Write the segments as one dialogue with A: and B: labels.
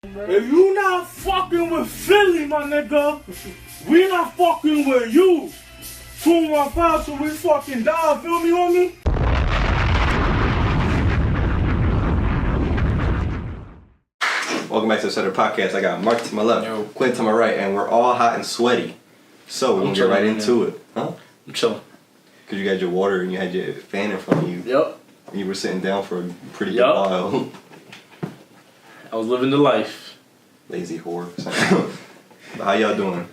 A: If you not fucking with Philly, my nigga, we not fucking with you. 215 till we fucking die, feel me, homie?
B: Welcome back to the Sutter Podcast. I got Mark to my left, Quinn to my right, and we're all hot and sweaty. So we're gonna get right into it. Huh?
C: I'm chilling.
B: Because you got your water and you had your fan in front of you.
C: Yep.
B: And you were sitting down for a pretty good while.
C: I was living the life.
B: Lazy whore. But how y'all doing?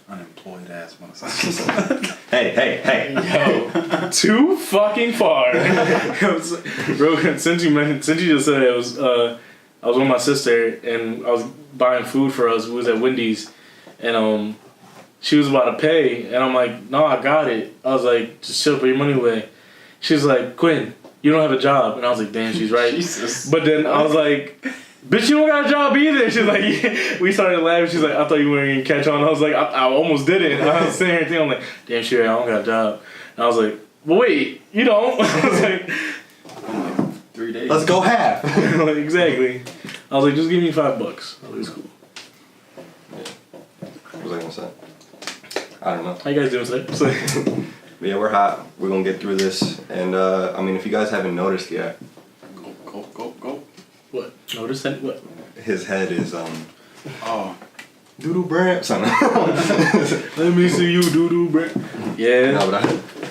D: Unemployed ass motherfuckers.
B: Hey.
C: Yo, too fucking far. Bro, since you just said it, I was with my sister and I was buying food for us. We was at Wendy's and she was about to pay and I'm like, no, I got it. I was like, just chill, put your money away. She's like, Quinn, you don't have a job. And I was like, damn, she's right.
D: Jesus.
C: But then I was like, bitch, you don't got a job either. She's like, yeah. We started laughing. She's like, I thought you weren't going to catch on. I was like, I almost didn't. I was sitting here thinking, I'm like, damn, shit, I don't got a job. And I was like, well, wait, you don't. I was like,
D: 3 days.
B: Let's go half.
C: like, exactly. I was like, just give me $5. I was like, it's cool.
B: What was I gonna say? I don't know.
C: How you guys doing today?
B: But yeah, we're hot. We're gonna get through this. And I mean, if you guys haven't noticed yet,
D: Go.
C: What? Notice that? What?
B: his head is
D: Oh.
B: doodoo brand.
C: Let me see you, doo-doo, bro. Yeah.
B: No, but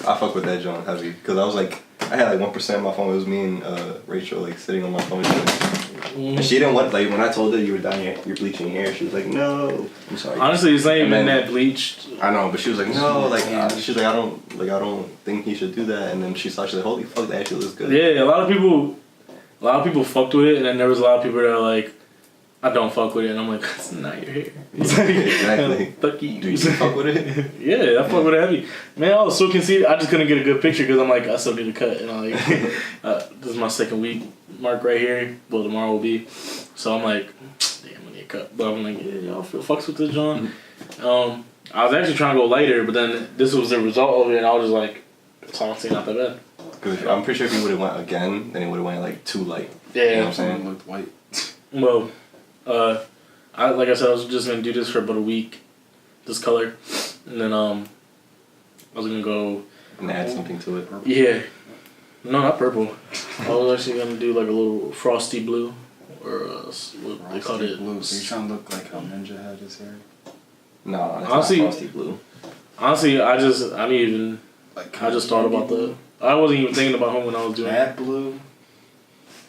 B: I fuck with that John heavy because I was like, I had like 1% of my phone. It was me and Rachel like sitting on my phone. And she didn't want, like, when I told her you were dyeing you're bleaching your hair, she was like, no. I'm sorry.
C: Honestly, it's not even
B: then-
C: that bleached.
B: I know, but she was like, no, like she's like, I don't think he should do that. And then she saw, she's like, holy fuck, that actually looks good.
C: Yeah, a lot of people fucked with it, and then there was a lot of people that are like, I don't fuck with it, and I'm like, that's not your hair.
B: Exactly.
C: Fuck you.
B: Do you fuck with it?
C: Yeah, I fuck with it heavy. Man, I was so conceited. I just couldn't get a good picture because I'm like, I still need a cut. And I'm like, this is my second week mark right here. Well, tomorrow will be. So I'm like, damn, I need a cut. But I'm like, yeah, y'all feel fucks with this, John. I was actually trying to go lighter, but then this was the result of it, and I was just like, it's honestly not that bad.
B: Because I'm pretty sure if he would have went again, then he would have went like too light.
C: Yeah.
B: You know what I'm saying?
D: Looked white.
C: Well, like I said, I was just gonna do this for about a week, this color, and then I was gonna go.
B: And add something to it.
C: Yeah, no, not purple. I was actually gonna do like a little frosty blue, or what they call it.
D: Blue. So you trying to look like how Ninja had his hair?
B: No, that's
C: Honestly-
B: not frosty blue.
C: Honestly, I didn't even.
D: Like
C: I just thought about the. I wasn't even thinking about him when I was doing it.
D: that blue,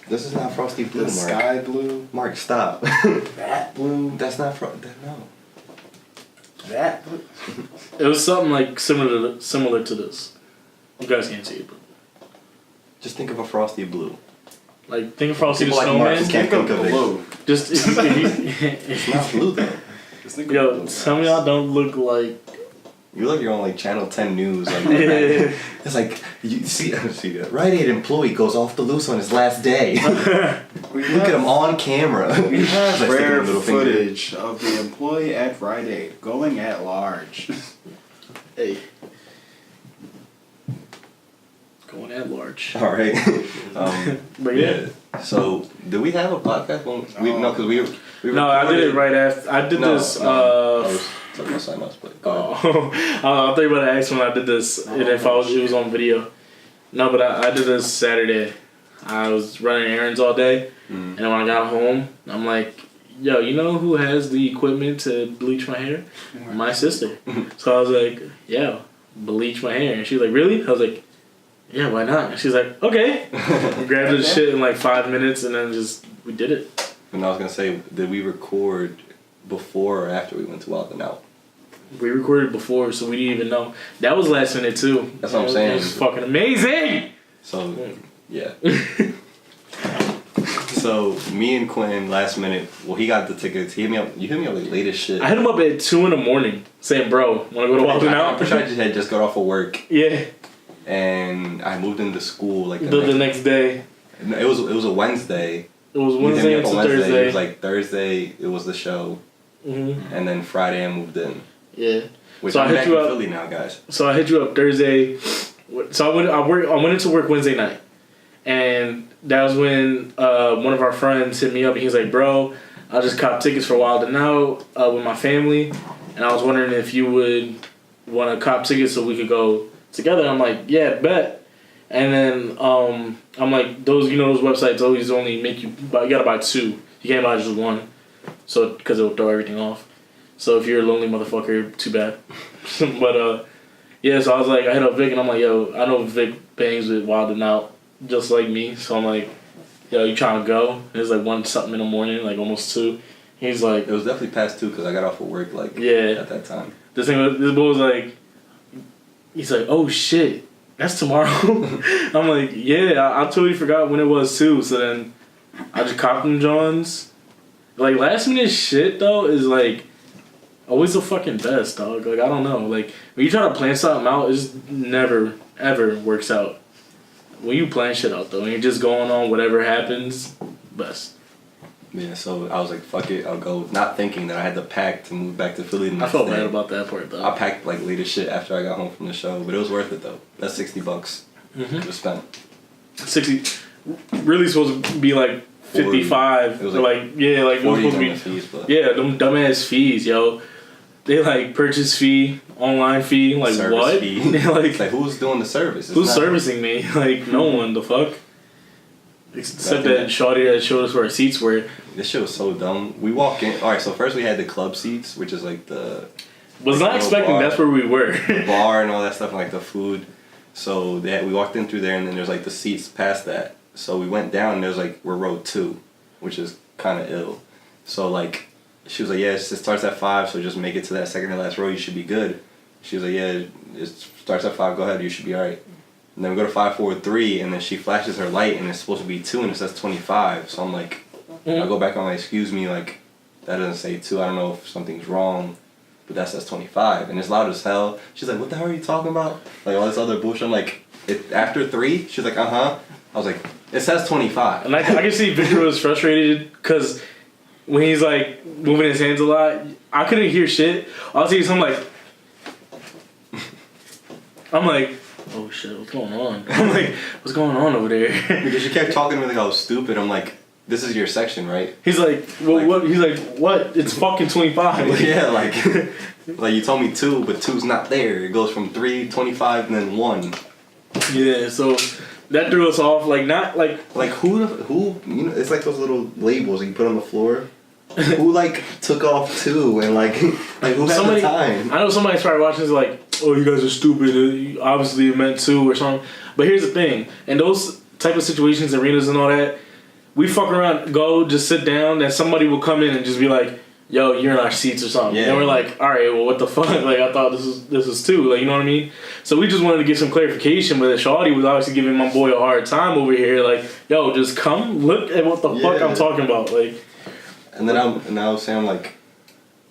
B: This is not frosty blue,
D: the
B: Mark.
D: sky blue,
B: Mark, stop.
D: that blue,
B: That's not no.
D: that blue.
C: It was something like similar to this. You guys can't see it, but
B: Just think of a frosty blue.
C: like think of Frosty the
B: People like Mark
C: Snowman.
B: can't think of it.
D: blue.
C: Just
B: It's not blue though.
D: Just think of
C: yo,
D: blue,
C: some of
D: guys.
C: y'all don't look like.
B: You look like you're on like Channel 10 News. Like,
C: Yeah.
B: it's like you see that Rite Aid employee goes off the loose on his last day.
D: We
B: Look at him on camera.
D: We have
B: Like sticking
D: rare
B: a little finger.
D: footage of the employee at Rite Aid going at large.
C: Hey. Going at large.
B: All right.
C: But yeah.
B: So, did we have a podcast when no? Because we
C: No, I did it
B: recorded-
C: right after. I did
B: No,
C: this.
B: no, I was talking about something else, but go ahead.
C: I thought you were about to ask when I did this, and if it was on video. No, but I did this Saturday. I was running errands all day, and then when I got home, I'm like, yo, you know who has the equipment to bleach my hair? My sister. So I was like, yeah, bleach my hair. And she was like, really? I was like, yeah, why not? And she's like, okay. We grabbed the shit in like 5 minutes, and then we did it.
B: And I was gonna say, did we record before or after we went to Wild and Out?
C: We recorded before, so we didn't even know. That was last minute too.
B: That's what I'm saying.
C: It was fucking amazing.
B: So, yeah. So me and Quinn last minute. Well, he got the tickets. He hit me up. You hit me up like late as shit.
C: I hit him up at 2 a.m. saying, "Bro, want to go to Wild 'N
B: I'm
C: Out?"
B: pretty sure I had just got off of work,
C: Yeah.
B: and I moved into school like
C: The next day.
B: No, it was a Wednesday.
C: It was
B: You hit me
C: Wednesday
B: up on
C: into
B: Wednesday. It
C: Thursday.
B: was like Thursday. It was the show, and then Friday I moved in.
C: Yeah.
B: Which
C: So I
B: I'm
C: hit
B: back
C: you
B: in
C: up-
B: Philly now, guys.
C: So I hit you up Thursday. So I went into work Wednesday night, and that was when one of our friends hit me up and he was like, "Bro, I just copped tickets for Wild 'N Out with my family, and I was wondering if you would want to cop tickets so we could go together. I'm like, yeah, bet. And then I'm like, those websites always only make you gotta buy two. You can't buy just one, so because it'll throw everything off. So if you're a lonely motherfucker, too bad. But yeah, so I was like, I hit up Vic and I'm like, yo, I know Vic bangs with Wild 'N Out just like me, so I'm like, yo, you trying to go? And it's like 1 something in the morning, like almost 2. He's like,
B: it was definitely past 2 because I got off of work like
C: yeah
B: at that time.
C: This boy was like, he's like, oh shit, that's tomorrow. I'm like, yeah, I totally forgot when it was too. So then I just copped them Johns. Like last minute shit though is like always the fucking best, dog. Like I don't know, like when you try to plan something out, it just never ever works out. When you plan shit out though, and you're just going on whatever happens, best.
B: Yeah, so I was like, fuck it, I'll go. Not thinking that I had to pack to move back to Philly the next
C: I felt
B: day.
C: bad about that part though.
B: I packed like late as shit after I got home from the show, but it was worth it though. That's $60 to spend.
C: 60, really supposed to be like 55.
B: It was
C: like yeah, like it was
B: 40
C: supposed to be.
B: on the fees, but
C: Yeah, them dumbass fees, yo. They like purchase fee, online fee, like
B: service
C: what?
B: fee.
C: They like,
B: it's like who's doing the service? It's
C: who's
B: not-
C: servicing me? Like no one. The fuck. Except that shawty that showed us where our seats were.
B: This shit was so dumb. We walk in. All right, so first we had the club seats, which is like the
C: Was not expecting
B: bar.
C: that's where we were.
B: bar and all that stuff, and like the food. So we walked in through there, and then there's like the seats past that. So we went down, and there's like we're row 2, which is kind of ill. So like she was like, yeah, it starts at 5, so just make it to that second to last row. You should be good. She was like, yeah, it starts at 5. Go ahead, you should be alright. And then we go to 5, 4, 3, and then she flashes her light, and it's supposed to be 2, and it says 25. So I'm like, I go back on like, excuse me, like that doesn't say 2. I don't know if something's wrong. But that says 25, and it's loud as hell. She's like, what the hell are you talking about? Like, all this other bullshit. I'm like, after 3? She's like, uh-huh. I was like, it says 25.
C: And I can see Victor was frustrated because when he's like moving his hands a lot, I couldn't hear shit. All I see is I'm like, oh shit, what's going on? I'm like, what's going on over there?
B: Because she kept talking to me like I was stupid. I'm like, this is your section, right?
C: He's like, well, what? He's like, what? It's fucking 25.
B: Yeah, like you told me 2, but 2's not there. It goes from 3, 25, and then 1.
C: Yeah, so that threw us off. Like, not like
B: who you know, it's like those little labels that you put on the floor. Who like took off 2 and like who had the time?
C: I know somebody started watching is like, oh, you guys are stupid. Obviously it meant 2 or something. But here's the thing. In those type of situations, arenas and all that, we fuck around, go, just sit down, then somebody will come in and just be like, yo, you're in our seats or something.
B: Yeah.
C: And we're like, all right, well, what the fuck? Like, I thought this was 2. Like, you know what I mean? So we just wanted to get some clarification, but Shawty was obviously giving my boy a hard time over here. Like, yo, just come look at what the fuck I'm talking about. Like,
B: and then I was saying like,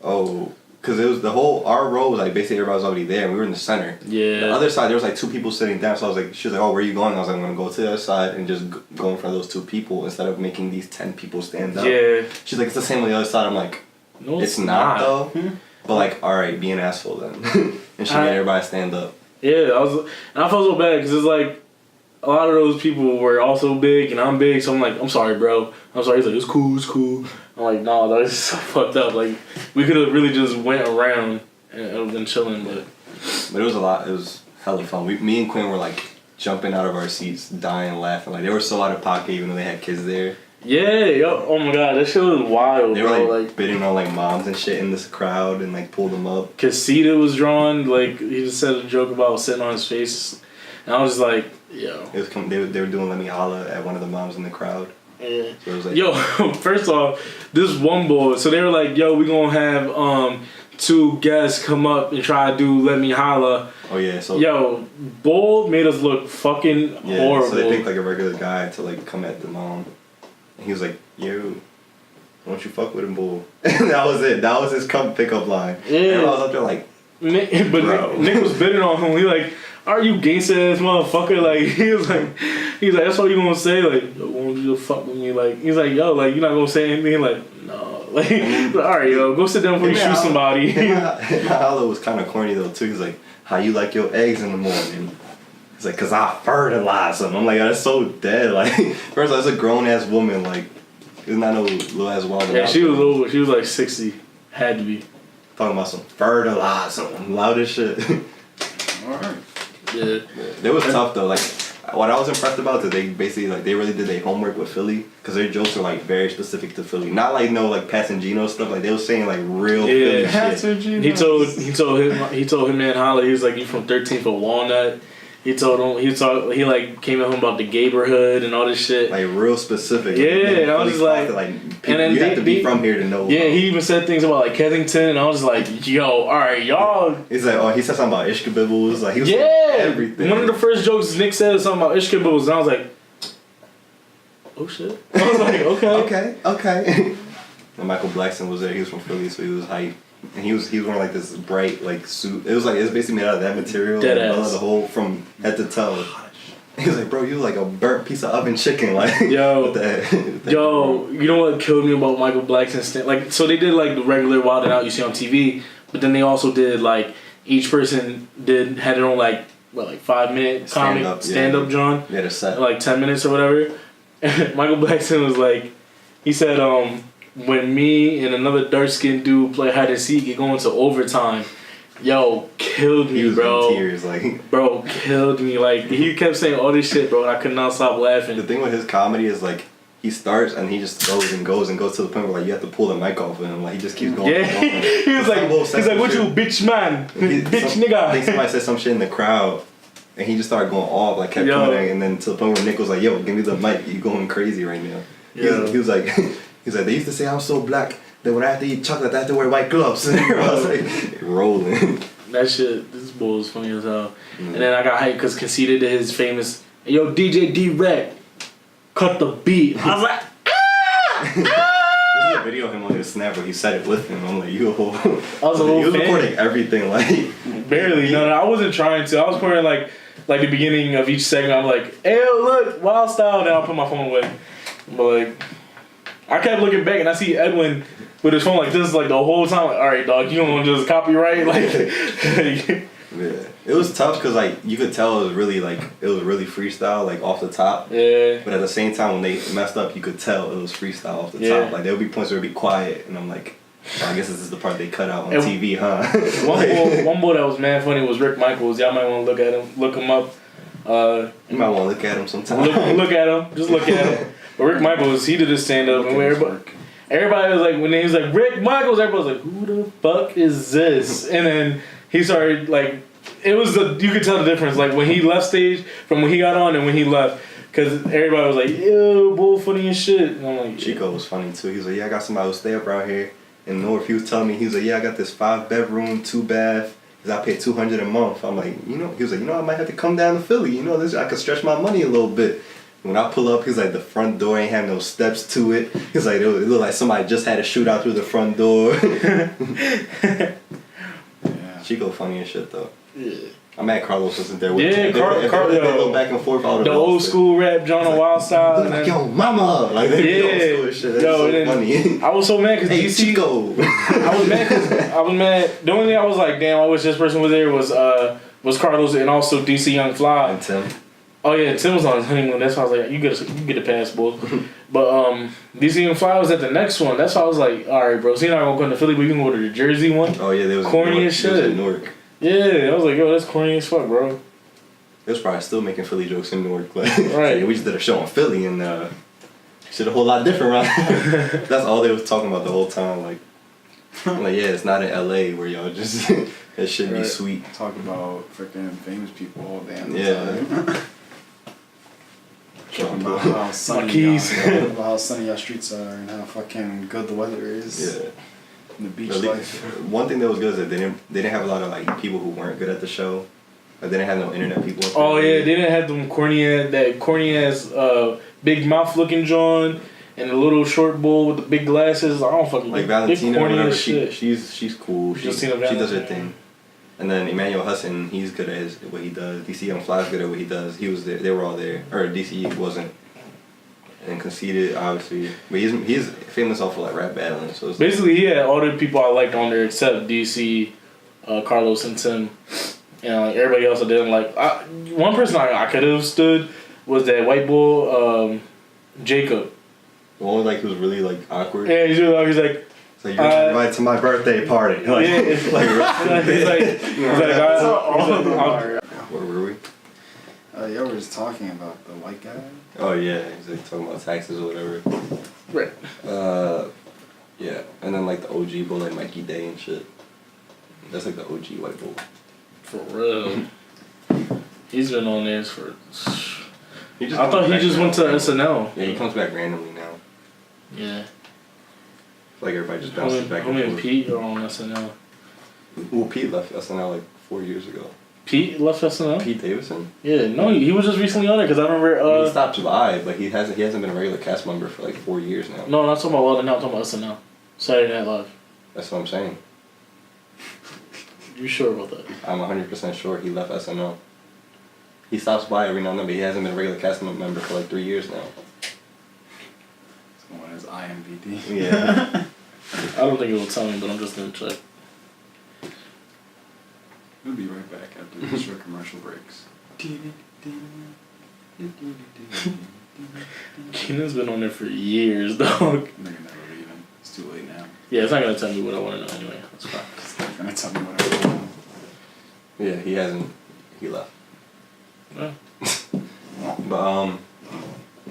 B: oh, because it was our row was like basically everybody was already there, and we were in the center.
C: yeah.
B: The other side, there was like 2 people sitting down, so I was like, she was like, oh, where are you going? I was like, I'm going to go to the other side and just go in front of those 2 people instead of making these 10 people stand up.
C: Yeah.
B: She's like, it's the same on the other side. I'm like,
C: No,
B: it's not though. But like, alright, be an asshole then. And she made everybody stand up.
C: Yeah, I felt so bad because it's like a lot of those people were also big and I'm big, so I'm like, I'm sorry, bro. I'm sorry. He's like, it's cool. I'm like, nah, that is so fucked up. Like, we could have really just went around and been chilling, but
B: But it was a lot. It was hella fun. Me and Quinn were like jumping out of our seats, dying, laughing. Like they were so out of pocket, even though they had kids there.
C: yeah, yo, oh my god, that shit was wild,
B: They
C: bro.
B: were like bidding on like moms and shit in this crowd and like pulled them up.
C: Casita was drawn. Like he just said a joke about sitting on his face, and I was just like, yo.
B: It was they were doing Let Me Holla at one of the moms in the crowd.
C: Yeah.
B: So it was like,
C: Yo, first off, this one boy, so they were like, yo, we gonna have 2 guests come up and try to do Let Me Holla.
B: oh yeah, so
C: Yo, Bull made us look fucking horrible.
B: So they picked like a regular guy to like come at the mom. And he was like, yo, don't you fuck with him, bull. And that was it. That was his pickup line.
C: Yeah.
B: And I was up there like,
C: But Nick was bidding on him. He like, are you gangsta ass motherfucker? Like he was like, that's all you gonna say? Like, yo, won't you just fuck with me? Like he's like, yo, like you're not gonna say anything? Like, no. Like, all right, yo, go sit down before you shoot somebody.
B: My holla was kind of corny though too. He's like, how you like your eggs in the morning? He's like, cause I fertilize them. I'm like, that's so dead. Like, first of all, that's a grown ass woman. Like, Isn't that no little ass wild?
C: Yeah, she was old. She was like 60. Had to be.
B: Talking about some fertilizer, some loud as shit.
D: Alright.
C: Yeah.
B: It was tough though. Like what I was impressed about is they basically like they really did their homework with Philly because their jokes are like very specific to Philly. Not like no like Passangino stuff. Like they were saying like real Philly shit.
C: He told him and Holly, he was like, you from 13th for Walnut. He told him he like came at him about the neighborhood and all this shit.
B: Like real specific.
C: Yeah, and I was just like,
B: people, and then you have to be from here to know.
C: Yeah, he even said things about like Kensington, and I was just like, yo, all right, y'all.
B: He's like, oh, he said something about Ishkabibbles. Like he was saying everything.
C: One of the first jokes Nick said was something about Ishkabibbles, and I was like, oh shit. I was like,
B: okay. And Michael Blackson was there. He was from Philly, so he was hype. And he was wearing like this bright like suit. It was basically made out of that material.
C: Dead
B: like,
C: ass.
B: The whole from head to toe. He was like, bro, you like a burnt piece of oven chicken, like.
C: Yo,
B: with that
C: you know what killed me about Michael Blackson's like? So they did like the regular Wild 'N Out you see on TV, but then they also did like each person had their own like 5-minute comic stand up John.
B: Yeah, the set
C: like 10 minutes or whatever. And Michael Blackson was like, he said, when me and another dark skinned dude play hide and seek, it go into overtime. Yo, killed me, bro.
B: In tears, like.
C: Bro, killed me. Like he kept saying all this shit, bro, and I could not stop laughing.
B: The thing with his comedy is like he starts and he just goes and goes and goes to the point where like you have to pull the mic off of him. Like he just keeps going.
C: Yeah,
B: and going.
C: he was like, what you bitch man, bitch nigga.
B: I think somebody said some shit in the crowd. And he just started going off, like kept coming, and then to the point where Nick was like, "Yo, give me the mic, you going crazy right now." He was like, they used to say I'm so black that when I have to eat chocolate, I have to wear white gloves. And I was like, rolling.
C: That shit, this bull was funny as hell. And then I got hyped because Conceited did his famous, yo, DJ D-Rec, cut the beat. I was like,
B: There's a video of him on his snap where he said it with him. I'm like, yo.
C: I was a little
B: He was
C: fan.
B: recording everything, like.
C: Barely. No, I wasn't trying to. I was putting like the beginning of each segment. I'm like, hey, look, Wild Style. Then I'll put my phone away. But like, I kept looking back and I see Edwin with his phone like this like the whole time. Like, all right, dog, you don't want to just copyright like.
B: Yeah, it was tough because like you could tell it was really freestyle like off the top.
C: Yeah.
B: But at the same time when they messed up, you could tell it was freestyle off the top. Like there would be points where it'd be quiet, and I'm like, I guess this is the part they cut out on TV, huh?
C: one boy that was mad funny was Rick Michaels. Y'all might want to look him up.
B: You might want to look at him sometime.
C: Look at him. Just look at him. But Rick Michaels, he did his stand up, and everybody was like, when he was like Rick Michaels, everybody was like, who the fuck is this? And then he started like, it was you could tell the difference like when he left stage from when he got on and when he left, because everybody was like, ew, bull funny and shit. And I'm like,
B: Chico was funny too. He was like, yeah, I got somebody who stay up around here in North. He was telling me, he was like, yeah, I got this 5-bedroom, 2-bath. Cause I pay $200 a month. I'm like, he was like, I might have to come down to Philly. I could stretch my money a little bit. When I pull up, he's like, the front door ain't have no steps to it. He's like, it looked like somebody just had a shootout through the front door.
D: Yeah.
B: Chico funny as shit though.
C: yeah.
B: I'm mad Carlos wasn't there with
C: Yeah,
B: him. If they go back and forth, I would've
C: the old school rap, John and Wild Style.
B: Like, yo, mama! Like, they be old school and shit. That's so funny.
C: I was so mad because
B: Hey,
C: DC.
B: Chico!
C: I was mad. The only thing I was like, damn, I wish this person was there was Carlos and also DC Young Fly.
B: And Tim.
C: Oh yeah, Tim was on his honeymoon. That's why I was like, you get a pass, bull. But DC Young Fly was at the next one. That's why I was like, all right, bro. So you're not gonna go to Philly, but you can go to the Jersey one.
B: Oh yeah, they was
C: corny as shit.
B: in Newark.
C: Yeah, I was like, yo, that's corny as fuck, bro.
B: They was probably still making Philly jokes in Newark. Like,
C: Right.
B: yeah, we just did a show in Philly and shit a whole lot different around. That's all they was talking about the whole time. Like, I'm like, yeah, it's not in LA where y'all just it should be sweet.
D: Talk about freaking famous people all damn
B: Yeah.
D: time. Talking about how sunny how sunny our streets are and how fucking good the weather is.
B: Yeah.
D: And the beach
B: But
D: life.
B: one thing that was good is that they didn't have a lot of like people who weren't good at the show. Like they didn't have no internet people.
C: Oh yeah, they didn't have them corny ass big mouth looking John and the little short bull with the big glasses. I don't fucking
B: like Valentina or
C: corny
B: whatever.
C: as shit.
B: She's cool. She does her
C: Valentina.
B: thing. And then Emmanuel Husson, he's good at what he does. DC Young Fly's good at what he does. He was there. They were all there. Or DC wasn't. And Conceited, obviously. But he's famous off of like rap battling. So it's
C: Basically, he had all the people I liked on there except DC, Carlos, and Tim. And like everybody else I didn't like. One person I could have stood was that white bull, Jacob.
B: The one like who's really like awkward.
C: Yeah, he's really he's like.
B: It's like you're invited to my birthday party. Like,
C: Yeah,
B: like,
C: he's like,
B: where were we?
D: Yeah, we were just talking about the white guy.
B: Oh yeah, he's like talking about taxes or whatever.
C: right.
B: Yeah, and then like the OG bull like Mikey Day and shit. That's like the OG white bull.
C: For real. He's been on this for.
B: I
C: thought he just went to SNL.
B: Yeah, he comes back randomly now.
C: Yeah.
B: Like everybody just bounces back
C: and
B: and forth.
C: Pete are on SNL.
B: Well, Pete left SNL like 4 years ago.
C: Pete left SNL?
B: Pete Davidson?
C: Yeah, no, he was just recently on it because I remember.
B: He stopped live, but he hasn't been a regular cast member for like 4 years now.
C: No, not talking about Wild 'N Out, I'm talking about SNL. Saturday Night Live.
B: That's what I'm saying.
C: You sure about that?
B: I'm 100% sure he left SNL. He stops by every now and then, but he hasn't been a regular cast member for like 3 years now.
D: Someone has IMVD.
B: Yeah.
C: I don't think it will tell me, but I'm just gonna check.
D: We'll be right back after these short commercial breaks.
C: Keenan's been on there for years, dog.
D: They're never leaving. It's too late now.
C: Yeah, it's not gonna tell me what I want to know anyway. That's fine.
D: It's not gonna tell me what I want.
B: Yeah, he hasn't. He left.
C: Yeah.
B: But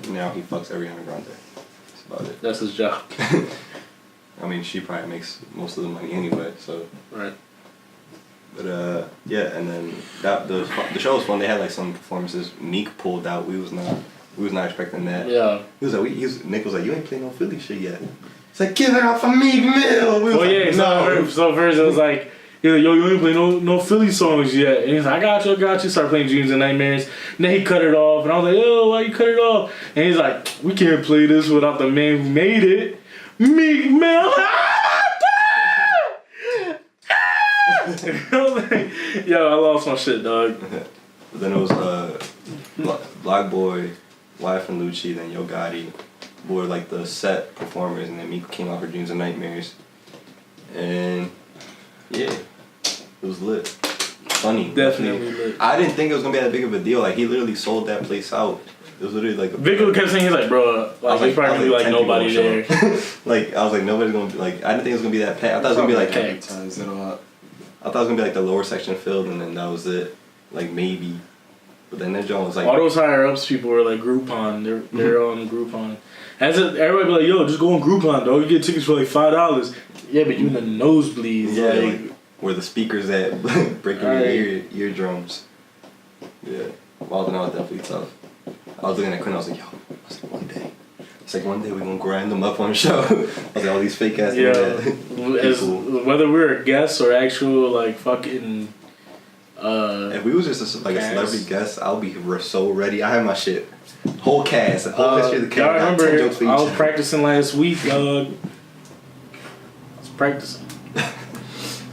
B: now he fucks Ariana Grande. That's about it.
C: That's his job.
B: I mean, she probably makes most of the money anyway, so.
C: Right.
B: But yeah, and then the show was fun. They had like some performances. Meek pulled out. We was not expecting that.
C: Yeah.
B: Nick was like, you ain't playing no Philly shit yet. It's like, give it up for Meek Mill. We was like,
C: Yeah.
B: no.
C: So first it was like, he's like, yo, you ain't playing no Philly songs yet. And he's like, I got you. Started playing Dreams and Nightmares. And then he cut it off. And I was like, yo, why you cut it off? And he's like, we can't play this without the man who made it. Meek Mill. Yo, I lost my shit, dog.
B: Then it was Black Boy, Wife and Lucci, then Yo Gotti were like the set performers, and then Meek came out for Dreams and Nightmares. And yeah, it was lit. Funny.
C: Definitely lit.
B: I didn't think it was gonna be that big of a deal. Like he literally sold that place out. It was literally like
C: Victor kept saying, he's like, bro, like, there's probably gonna be like
B: 10
C: nobody
B: people
C: there.
B: Like I was like, nobody's gonna be like. I didn't think it was gonna be that packed. I thought it was gonna be like.
D: Advertise it a lot.
B: I thought it was gonna be like the lower section filled, and then that was it. Like maybe, but then that joint was like.
C: All those higher ups people were like Groupon. They're on Groupon. Everybody be like, yo, just go on Groupon, dog. You get tickets for like $5. Yeah, but you in the nosebleeds.
B: Yeah,
C: like
B: where the speakers at breaking your eardrums. Yeah, Wild 'N Out was definitely tough. I was looking at Quinn, I was like, one day. It's like one day we're gonna grind them up on the show. I was like, all these fake ass
C: whether we're a guest or actual like fucking.
B: If we was just a celebrity guest, I'll be so ready. I have my shit. Whole cast, the whole history of the cast.
C: I remember
B: 10 jokes for each.
C: I was practicing last week, dog. I was practicing.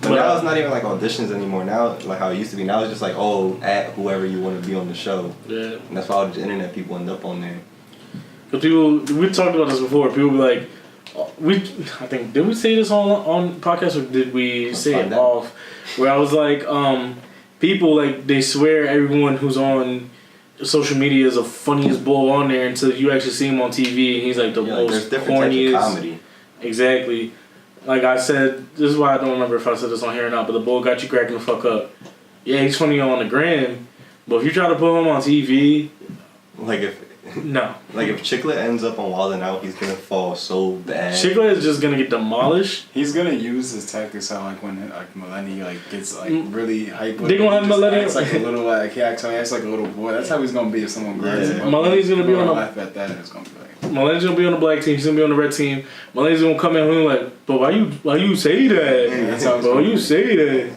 B: But now it's not even like auditions anymore. Now, like how it used to be. Now it's just like, at whoever you want to be on the show.
C: Yeah.
B: And that's why all the internet people end up on there.
C: Cause we talked about this before. People be like, I think did we say this on podcast or did we say it off? Where I was like, people like they swear everyone who's on social media is the funniest bull on there until you actually see him on TV and he's like the most corniest.
B: Comedy.
C: Exactly. Like I said, this is why I don't remember if I said this on here or not, but the bull got you cracking the fuck up. Yeah, he's funny on the gram, but if you try to put him on TV,
B: like if Chiclet ends up on Wild 'N Out, he's gonna fall so bad.
C: Chiclet is just gonna get demolished.
D: He's gonna use his tactics how like when like Melanie like gets like really hype.
C: They gonna have Melanie
D: acts like a little like he acts like a little boy. That's how he's gonna be if someone grabs him.
C: Melanie's gonna be on
D: laugh at that and it's gonna be like.
C: Melanie's gonna be on the black team. She's gonna be on the red team. Melanie's gonna come in and like, but why you say that?
D: Yeah, that's how it's
C: why you say that?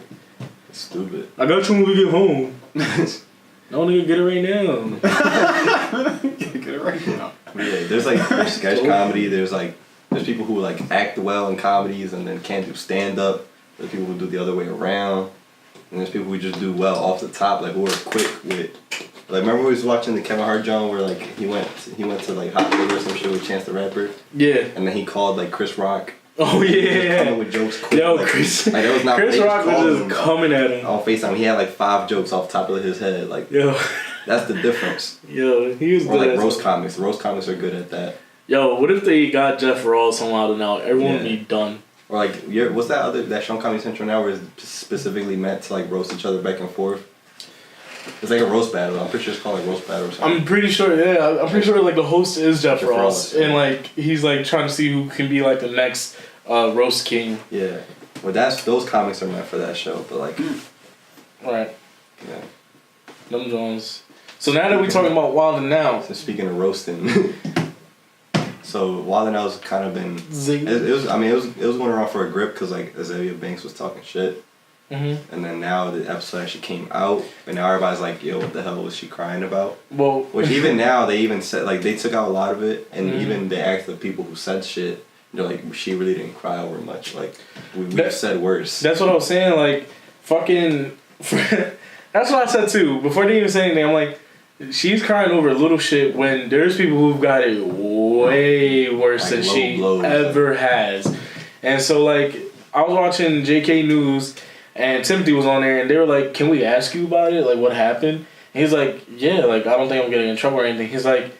B: It's stupid.
C: I got you when we get home. No nigga, get it right now.
D: Get it right now.
B: Yeah, there's sketch comedy. There's people who like act well in comedies and then can't do stand up. There's people who do the other way around. And there's people who just do well off the top, like who are quick with. Like remember we was watching the Kevin Hart John where like he went to like Hot River or some shit with Chance the Rapper.
C: Yeah.
B: And then he called like Chris Rock.
C: Oh yeah.
B: Coming with jokes quick.
C: Yo,
B: like,
C: Chris
B: Rock
C: was just coming at him
B: on FaceTime. He had like 5 jokes off the top of his head. Like
C: yo.
B: That's the difference.
C: Yo, he was
B: or
C: good.
B: Like roast comics. Roast comics are good at that.
C: Yo, what if they got Jeff Ross on Wild 'N Out? Everyone would be done.
B: Or like, what's that show on Comedy Central now where it's specifically meant to like roast each other back and forth? It's like a roast battle. I'm pretty sure it's called like roast battle or something.
C: I'm pretty sure, like the host is Jeff Ross.
B: Yeah.
C: And like, he's like trying to see who can be like the next roast king.
B: Yeah. Well, those comics are meant for that show, but like...
C: Right.
B: Yeah.
C: Them Jones. So now that we're talking about Wild 'N Out.
B: So speaking of roasting... So Wild 'N Out's kind of been...
C: Zing.
B: It was going around for a grip because like Azealia Banks was talking shit.
C: Mm-hmm.
B: And then now the episode actually came out, and now everybody's like, "Yo, what the hell was she crying about?"
C: Well,
B: which even now they even said like they took out a lot of it, and
C: mm-hmm.
B: even they asked the people who said shit, they're like, "She really didn't cry over much. Like we've said worse."
C: That's what I was saying. Like fucking. That's what I said too. Before they even say anything, I'm like, she's crying over little shit when there's people who've got it way worse
B: like
C: than she
B: blows.
C: ever has. And so like I was watching JK News. And Timothy was on there, and they were like, "Can we ask you about it? Like, what happened?" And he's like, "Yeah, like, I don't think I'm getting in trouble or anything." He's like,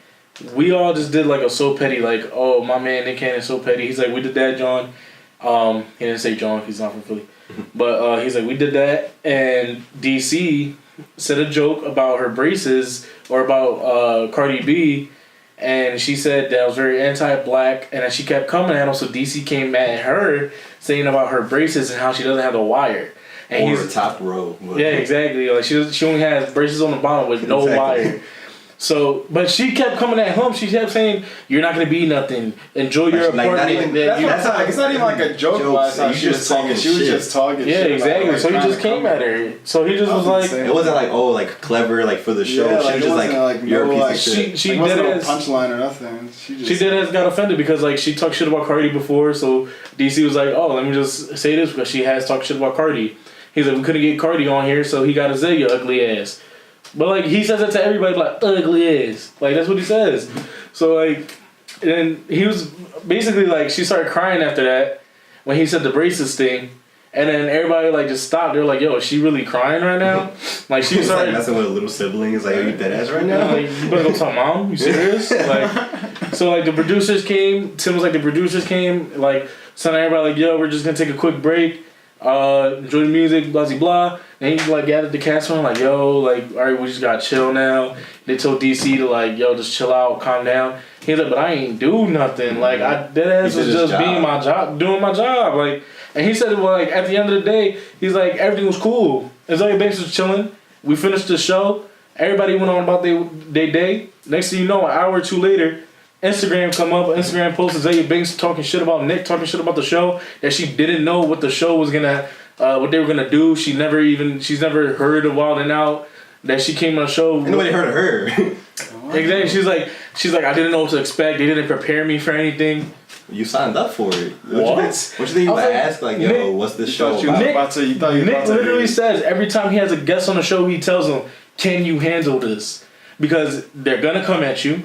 C: "We all just did, like, a so petty, like, oh, my man Nick Cannon's so petty." He's like, "We did that, John." He didn't say John, he's not from Philly. But he's like, "We did that." And DC said a joke about her braces, or about Cardi B, and she said that was very anti-black, and that she kept coming at him, so DC came at her, saying about her braces and how she doesn't have the wire. And
B: or the top row. But.
C: Yeah, exactly. Like she only has braces on the bottom with no wire. So, but she kept coming at him. She kept saying, "You're not gonna be nothing. Enjoy your apartment."
D: It's not even like a joke. She was talking. She was just talking.
C: Yeah,
D: shit
C: exactly.
D: about, like,
C: So he just came at her. So he just was like,
B: it wasn't like clever like for the show.
D: Yeah,
B: she was just like you're a piece of shit.
C: She
D: wasn't
C: did
D: a punchline or nothing. She
C: did as got offended because like she talked shit about Cardi before. So DC was like, "Oh, let me just say this because she has talked shit about Cardi." He's like, "We couldn't get Cardi on here, so he got Azealia ugly ass." But like he says it to everybody, like ugly ass. Like that's what he says. So like, and he was basically like she started crying after that when he said the braces thing, and then everybody like just stopped. They were like, "Yo, is she really crying right now?" Like she started
B: like messing with a little sibling. It's like, "Are you dead ass right now?"
C: Like, you better go tell mom. You serious? Like, so like the producers came. Tim was like the producers came. Like, telling everybody like, "Yo, we're just gonna take a quick break. Enjoy the music, blah blah blah." And he like gathered the cast on like, "Yo, like, all right, we just gotta chill now." They told DC to like, "Yo, just chill out, calm down." He's like, "But I ain't do nothing. Like, I dead ass was just being my job, doing my job." Like, and he said, "Well, like at the end of the day, he's like everything was cool. Azealia Banks was chilling. We finished the show. Everybody went on about their day. Next thing you know, an hour or two later." Instagram come up, Instagram post Azealia Banks talking shit about Nick, talking shit about the show, that she didn't know what the show was gonna, what they were gonna do. She's never heard of Wild 'N Out, that she came on the show.
B: Nobody heard of her.
C: Exactly. She's like, I didn't know what to expect. They didn't prepare me for anything.
B: You signed up for it.
C: What?
B: What you think you would ask? Like, yo, what's this show about?
C: Nick literally says every time he has a guest on the show, he tells them, "Can you handle this?" Because they're gonna come at you.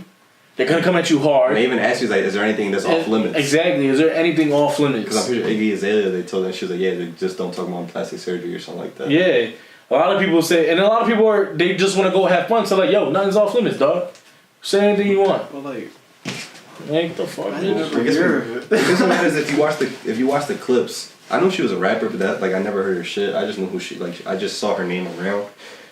C: They're gonna come at you hard.
B: And they even asked you, like, is there anything that's off limits?
C: Exactly. Is there anything off limits?
B: Because I'm pretty sure Iggy Azalea, they told her, she was like, yeah, they just don't talk about plastic surgery or something like that.
C: Yeah. A lot of people say, and a lot of people they just want to go have fun. So like, yo, nothing's off limits, dog. Say anything you want.
D: But like
C: the fuck.
B: I guess what matters if you watch the clips. I know she was a rapper, but that, like, I never heard her shit. I just knew who she, like, I just saw her name around.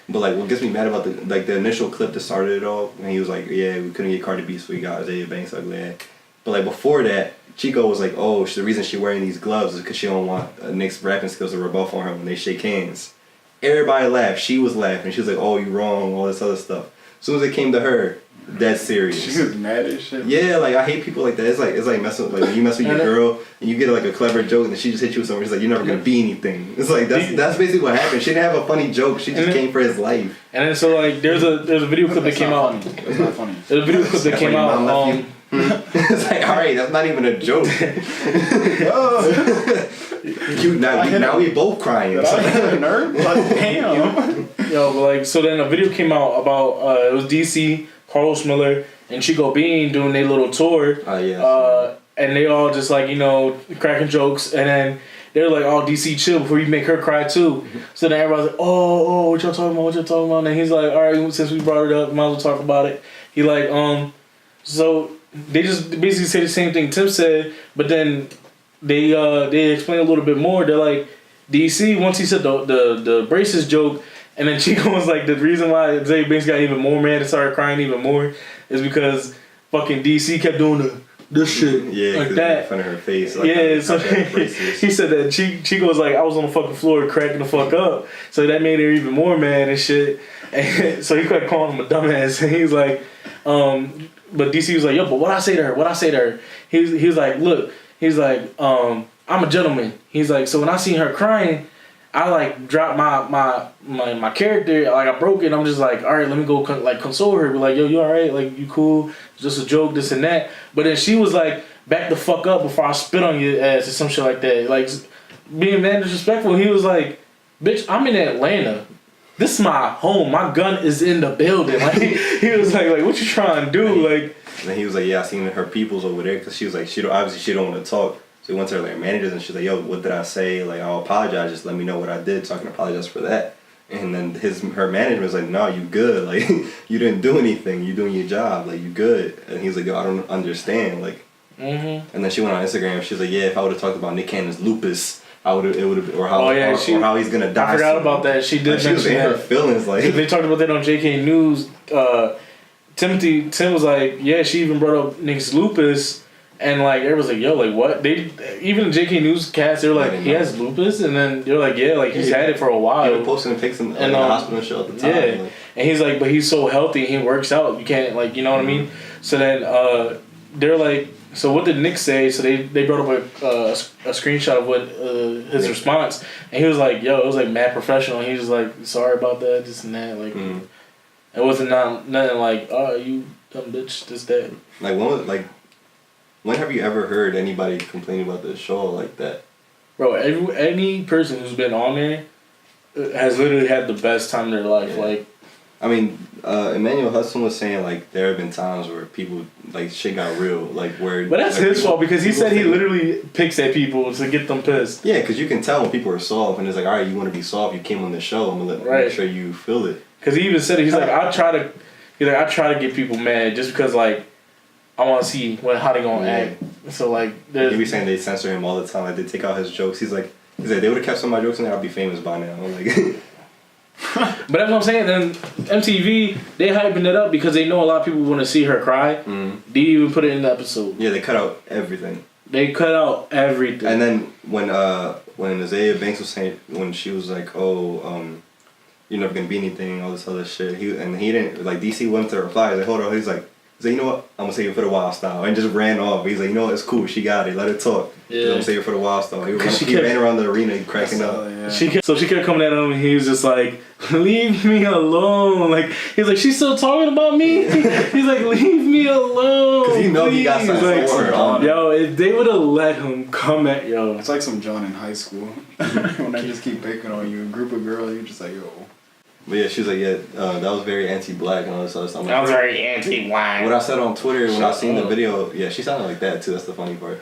B: But like, what gets me mad about the initial clip that started it all, and he was like, "Yeah, we couldn't get Cardi B, so we got Azealia Banks ugly ass." But like before that, Chico was like, "Oh, the reason she's wearing these gloves is because she don't want Nick's rapping skills to rub off on her when they shake hands." Everybody laughed. She was laughing. She was like, "Oh, you wrong," all this other stuff. As soon as it came to her, that's serious.
D: She was mad as shit.
B: Yeah, like I hate people like that. It's like messing like when you mess with your girl and you get like a clever joke and then she just hit you with something. She's like, "You're never gonna be anything." It's like that's basically what happened. She didn't have a funny joke. She just came for his life.
C: And then so like there's a video clip that came out.
D: That's not funny.
C: There's a video clip that came out.
B: It's like, all right, that's not even a joke. Now we both crying.
D: Did I get a nerve? Like, damn.
C: Yo, but like so then a video came out about it was DC, Carlos Miller, and Chico Bean doing their little tour. And they all just like, you know, cracking jokes, and then they're like, "Oh, DC, chill before you make her cry too." So then everybody's like, "Oh, what y'all talking about?" And he's like, "All right, since we brought it up, might as well talk about it." He like, so they just basically say the same thing Tim said, but then they explain a little bit more. They're like, DC, once he said the braces joke, and then Chico was like, the reason why Zay Banks got even more mad and started crying even more is because fucking DC kept doing this shit like that
B: in front of her face. Like,
C: yeah, so he said that Chico was like, I was on the fucking floor cracking the fuck up, so that made her even more mad and shit. And so he kept calling him a dumbass, and he was like, but DC was like, yo, but what I say to her? He was like, look, he's like, I'm a gentleman. He's like, so when I seen her crying, I like dropped my character, like I broke it. I'm just like, all right, let me go console her. Be like, yo, you all right? Like, you cool? It's just a joke, this and that. But then she was like, back the fuck up before I spit on your ass or some shit like that. Like, being mad disrespectful. He was like, bitch, I'm in Atlanta. This is my home. My gun is in the building. Like, he was like, what you trying to do? Like,
B: and then he was like, yeah, I seen her peoples over there, because she was like, obviously she don't want to talk. So he went to her like managers and she's like, yo, what did I say? Like, I'll apologize. Just let me know what I did so I can apologize for that. And then her manager was like, no, you good. Like, you didn't do anything. You doing your job. Like, you good. And he was like, yo, I don't understand. Like, and then she went on Instagram. She was like, yeah, if I would have talked about Nick Cannon's lupus, it would have, or how he's gonna die.
C: I forgot about that. She did.
B: Like, she was in her feelings. Like,
C: they talked about that on JK News. Tim was like, yeah, she even brought up Nick's lupus. And like everyone's like, yo, like what? They even the JK Newscast, they were like, he has lupus, and then they're like, yeah, like he's had it for a while.
B: He was posting pics in the hospital show at the time.
C: Yeah, like. And he's like, but he's so healthy, he works out. You can't like, you know what I mean? So then they're like, so what did Nick say? So they brought up a screenshot of what his response, and he was like, yo, it was like mad professional. He was like, sorry about that, this and that. Like, it wasn't nothing like, oh, you dumb bitch, this that.
B: Like when have you ever heard anybody complain about the show like that?
C: Bro, any person who's been on there has literally had the best time in their life. Yeah. Like,
B: I mean, Emmanuel Hudson was saying like there have been times where people like shit got real, like where.
C: But that's
B: like,
C: his fault because he said he literally picks at people to get them pissed.
B: Yeah, because you can tell when people are soft, and it's like, all right, you want to be soft, you came on the show, I'm gonna make sure you feel it.
C: Because he even said it. He's like, I try to get people mad just because like. I want to see how they gonna act. So like,
B: he be saying they censor him all the time. Like they take out his jokes. He's like they would have kept some of my jokes in there, I'd be famous by now. I'm like,
C: but that's what I'm saying. Then MTV they hyping it up because they know a lot of people want to see her cry. They even put it in the episode.
B: Yeah, they cut out everything.
C: And
B: then when Azealia Banks was saying, when she was like, oh, you're never gonna be anything, all this other shit. He didn't like DC went to reply. He's like, hold on. He's like, you know what? I'm gonna save it for the Wild Style, and just ran off. He's like, you know what? It's cool. She got it. Let her talk. Yeah. I'm gonna save it for the Wild Style. He ran around the arena, cracking up.
C: Yeah. She kept coming at him, and he was just like, leave me alone. Like he's like, she's still talking about me. He's like, leave me alone.
B: Because he know he got something for her.
C: Yo, if they would have let him come at
D: it's like some John in high school when I just keep picking on you, a group of girls, you're just like, yo.
B: But yeah, she was like, that was very anti-black and all this other stuff.
C: That was very anti-black.
B: What I said on Twitter when I seen the video, yeah, she sounded like that too. That's the funny part.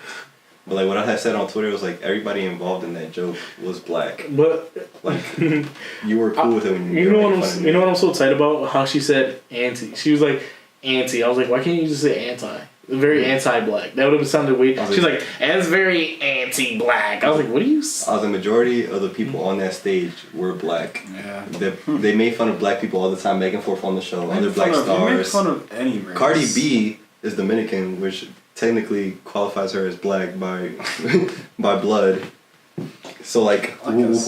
B: But like what I had said on Twitter was like everybody involved in that joke was black. But like you were cool with it when
C: you know what I'm so tight about? How she said anti. She was like anti. I was like, why can't you just say anti? Very anti-black. That would have sounded weird. She's like, it's very anti-black. I was like, what are you saying?
B: The majority of the people on that stage were black.
D: Yeah.
B: They made fun of black people all the time, back and forth on the show. Other black stars.
D: They make fun of any race.
B: Cardi B is Dominican, which technically qualifies her as black by blood. So like who was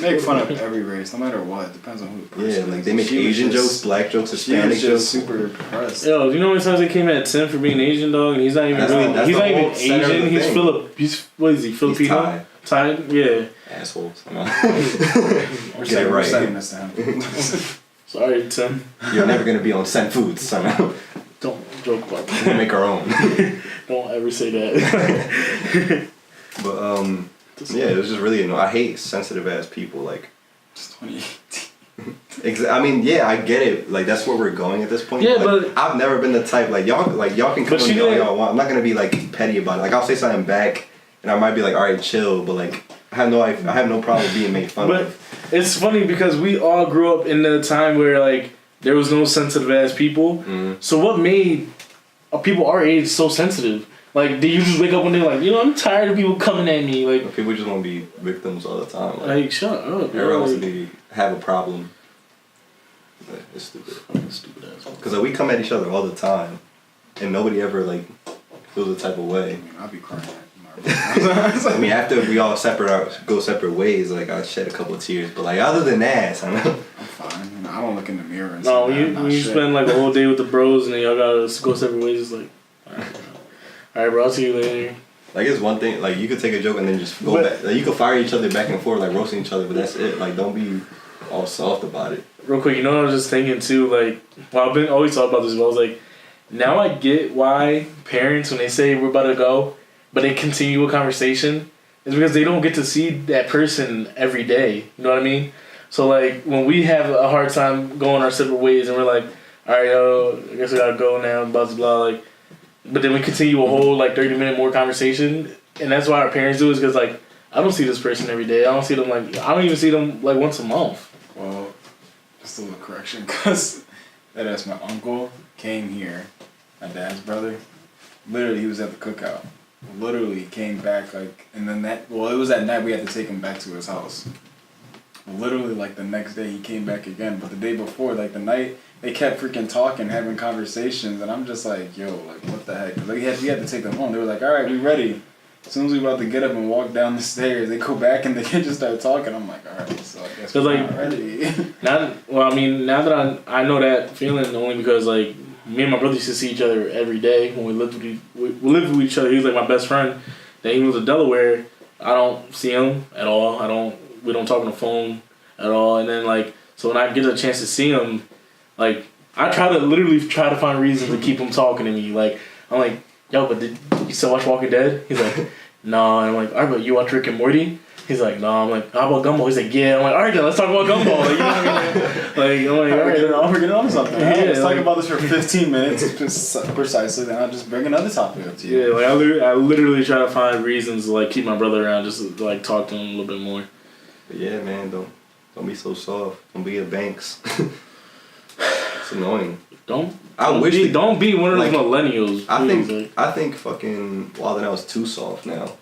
D: make fun of every race, no matter what. Depends on who the person.
B: Yeah, like they make Asian jokes, black jokes, Hispanic jokes.
D: Super impressed.
C: Yo, you know how many times they came at Tim for being Asian, dog, and he's not even he's not even Asian. He's what is he? Filipino?
B: He's
C: Thai? Yeah.
B: Assholes.
D: We're
B: Get it right.
D: Saying this to
C: Sorry, Tim.
B: You're never gonna be on Scent Foods, son.
C: Don't joke about that.
B: We'll make our own.
C: Don't ever say that.
B: But yeah, it was just really annoying. I hate sensitive ass people. Like,
D: it's 2018.
B: I mean, yeah, I get it. Like, that's where we're going at this point.
C: Yeah,
B: but I've never been the type y'all can come on all y'all want. I'm not gonna be like petty about it. Like, I'll say something back, and I might be like, all right, chill. But like, I have no problem being made fun of.
C: But it's funny because we all grew up in the time where like there was no sensitive ass people. So what made people our age so sensitive. Like, do you just wake up one day like, I'm tired of people coming at me. Like,
B: people just want to be victims all the time.
C: Like shut up.
B: Everyone wants to have a problem. But it's stupid.
C: Stupid ass.
B: Because we come at each other all the time, and nobody ever like feels the type of way.
D: I mean, I'll be crying.
B: I mean, after we all go separate ways, like I shed a couple of tears. But like other than that, I know.
D: I'm fine. I don't look in the mirror and
C: No,
D: say,
C: you spend like a whole day with the bros and then y'all gotta go separate ways. It's like, alright, bro, I'll see you later.
B: Like it's one thing, like you could take a joke and then just go back. Like you could fire each other back and forth, like roasting each other, but that's it. Like don't be all soft about it.
C: Real quick, what I was just thinking too, like, well, I've been always talking about this, but I was like, now I get why parents, when they say we're about to go, but they continue a conversation, is because they don't get to see that person every day. You know what I mean? So like when we have a hard time going our separate ways and we're like, alright, yo, I guess we gotta go now, blah blah blah, like, but then we continue a whole like 30-minute more conversation, and that's why our parents do it, is because like I don't see this person every day. I don't see them like, I don't even see them like once a month.
D: Well, just a little correction, because that's my uncle came here, my dad's brother. Literally, he was at the cookout. Literally came back like, and then it was that night we had to take him back to his house. Literally, like the next day he came back again, but the day before, like the night, they kept freaking talking, having conversations, and I'm just like, yo, like what the heck? 'Cause we had to take them home. They were like, all right, we ready. As soon as we about to get up and walk down the stairs, they go back and they just start talking. I'm like, all right, so I guess we're
C: like,
D: not ready.
C: now that I know that feeling only because like me and my brother used to see each other every day when we lived with each other. He was like my best friend. Then he moved to Delaware. I don't see him at all. We don't talk on the phone at all. And then like, so when I get a chance to see him, like I literally try to find reasons to keep him talking to me. Like I'm like, yo, but did you still watch Walking Dead? He's like, no. And I'm like, alright, but you watch Rick and Morty? He's like, no. I'm like, how about Gumball? He's like, yeah. I'm like, alright then, let's talk about Gumball. Like, you know what I mean? Like, I'm like, alright,
D: we're getting on something.
C: Yeah,
D: Let's
C: like,
D: talk about this for 15 minutes, precisely. Then I'll just bring another topic up to you.
C: Yeah, like I literally try to find reasons to like keep my brother around, just to like talk to him a little bit more.
B: But yeah, man, don't be so soft. Don't be a Banks. It's annoying. Don't be one of those
C: millennials.
B: I think fucking Wild 'N Out is too soft now.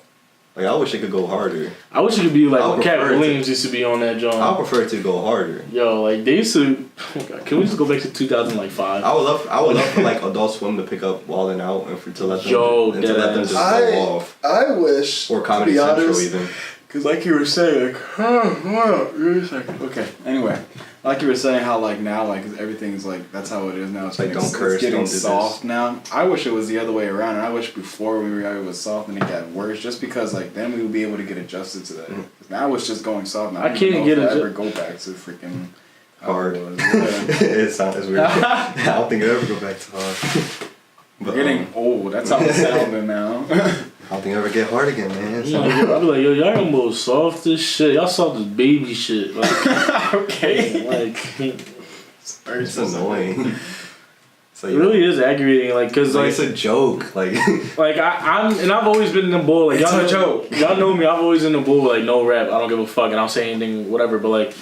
B: Like I wish it could go harder.
C: I wish it could be like when Cat Williams used to be on that joint.
B: I prefer it to go harder.
C: Yo, like they used to. Oh God, can we just go back to 2005?
B: I would love for like Adult Swim to pick up Wild 'N Out and to let them just go off.
D: I wish.
B: Or Comedy Central even.
D: Because like you were saying, okay. Anyway, like you were saying, how like now, like everything's like that's how it is now. It's
B: like don't curse,
D: it's getting
B: don't do
D: soft
B: this.
D: now. I wish it was the other way around, and I wish before we were it was soft and it got worse, just because like then we would be able to get adjusted to that. Now it's just going soft. Now
C: I can't get it.
D: Ever go back to freaking
B: hard.
D: Yeah.
B: It sounds weird. I don't think it'll ever go back to hard.
D: But, getting old. That's how it's sounding now.
B: I don't think I'll ever get hard again, man. So.
C: I'll be like, yo, y'all almost soft as shit. Y'all soft as baby shit. Like,
D: okay.
C: Like,
B: it's annoying.
C: So, it really is aggravating, like, cause like
B: it's a joke, like.
C: Like I've always been in the bull, like
D: it's a joke.
C: Y'all know me. I've always in the bull, like no rap. I don't give a fuck, and I'll say anything, whatever. But like.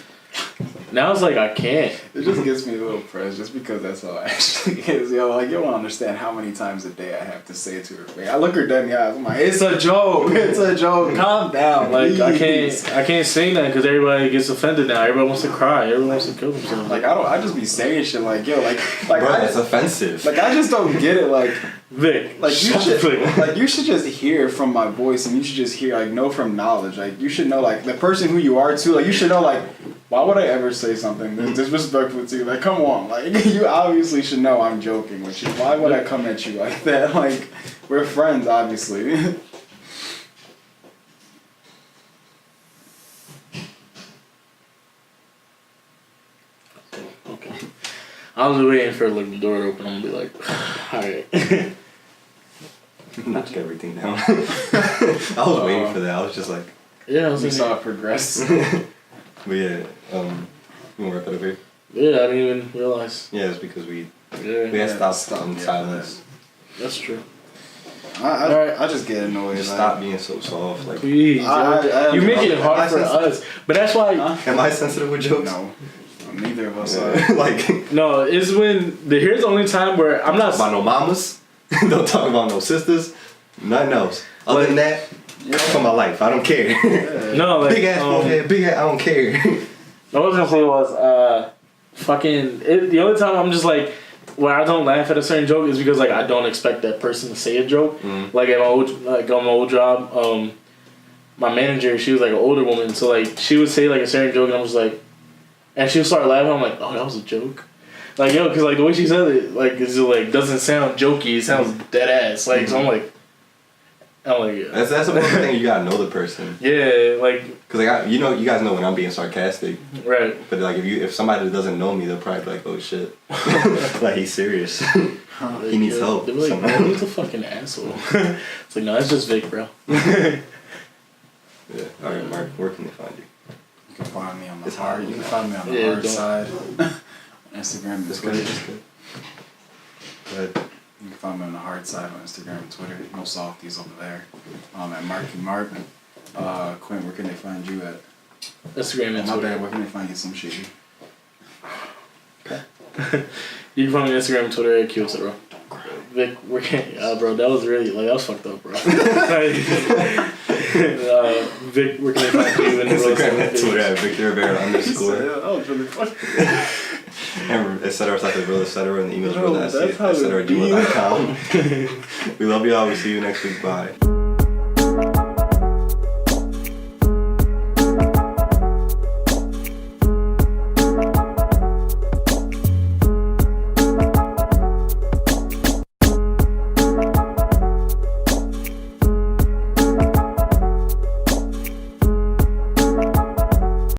C: Now it's like I can't.
D: It just gets me a little pressed just because that's how it actually is. Yo, like you don't understand how many times a day I have to say it to her. Like, I look her dead in the eyes. I'm like, it's a joke. It's a joke. Calm down.
C: Like
D: please.
C: I can't say that because everybody gets offended now. Everybody wants to cry. Everyone wants to kill themselves.
D: Like I just be saying shit like yo like
B: bro, it's offensive.
D: Like I just don't get it. Like
C: Vic,
D: like you should just hear from my voice and you should just hear like know from knowledge. Like you should know like the person who you are too. Like you should know like. Why would I ever say something that's disrespectful to you? Like, come on. Like, you obviously should know I'm joking with you. Why would I come at you like that? Like, we're friends, obviously.
C: Okay. I was waiting for like the door to open. I'm gonna be like, alright.
B: Knock everything down. I was waiting for that. I was just like...
C: Yeah, I was
D: we saw it progress.
B: But yeah, you want to wrap it up here?
C: Yeah, I didn't even realize.
B: Yeah, it's because we
C: had
B: stopped in silence.
C: That's true.
D: I just get annoyed.
B: Just stop being so soft. Like,
C: please, you making it hard for us. But that's why.
B: Am I sensitive with jokes?
D: No. Neither of us are.
B: Like.
C: No, it's when here's the only time where I'm not.
B: About no mamas. Don't talk about no sisters. Nothing else. Other than that, for my life. I don't care.
C: No, like
B: Big ass forehead, big ass. I don't care.
C: What I was gonna say was, the only time I'm just like, when I don't laugh at a certain joke is because like I don't expect that person to say a joke. Like at on my old job, my manager, she was like an older woman, so like she would say like a certain joke and I was like, and she would start laughing. I'm like, oh, that was a joke. Like yo, cause like the way she said it, like it's like doesn't sound jokey. It sounds dead ass. Like so I'm like yeah.
B: That's another thing. You gotta know the person.
C: Yeah, like
B: Cause like you guys know when I'm being sarcastic.
C: right.
B: But like if somebody doesn't know me, they'll probably be like, oh shit, like he's serious. He needs help.
C: They're like,
B: somehow.
C: bro, he's a fucking asshole. It's like, no, that's just Vic, bro.
B: Yeah. All right, Mark. Where can they find you?
D: You can find me on the
B: It's
D: hard.
B: hard.
D: You can find me on the
C: Yeah,
D: hard
C: don't-
D: side. Instagram and
B: That's good.
D: Twitter.
B: That's good. Go ahead.
D: You can find me on the hard side on Instagram and Twitter. No softies over there. At Marky Mark. Quinn, where can they find you at?
C: Instagram and
D: My
C: Twitter.
D: bad. Where can they find you? Some shit.
C: You can find me on Instagram and Twitter at Q, Vic, where can bro, that was really like that was fucked up, bro. Vic, where can they find you in the
B: Instagram and
C: road?
B: Twitter at Victor Rivera _
D: That was really funny.
B: and etc. etc. And the email's
C: Bro,
B: real
C: that's how it
B: etc.
C: be.
B: gmail.com. We love y'all. We'll see you next week. Bye.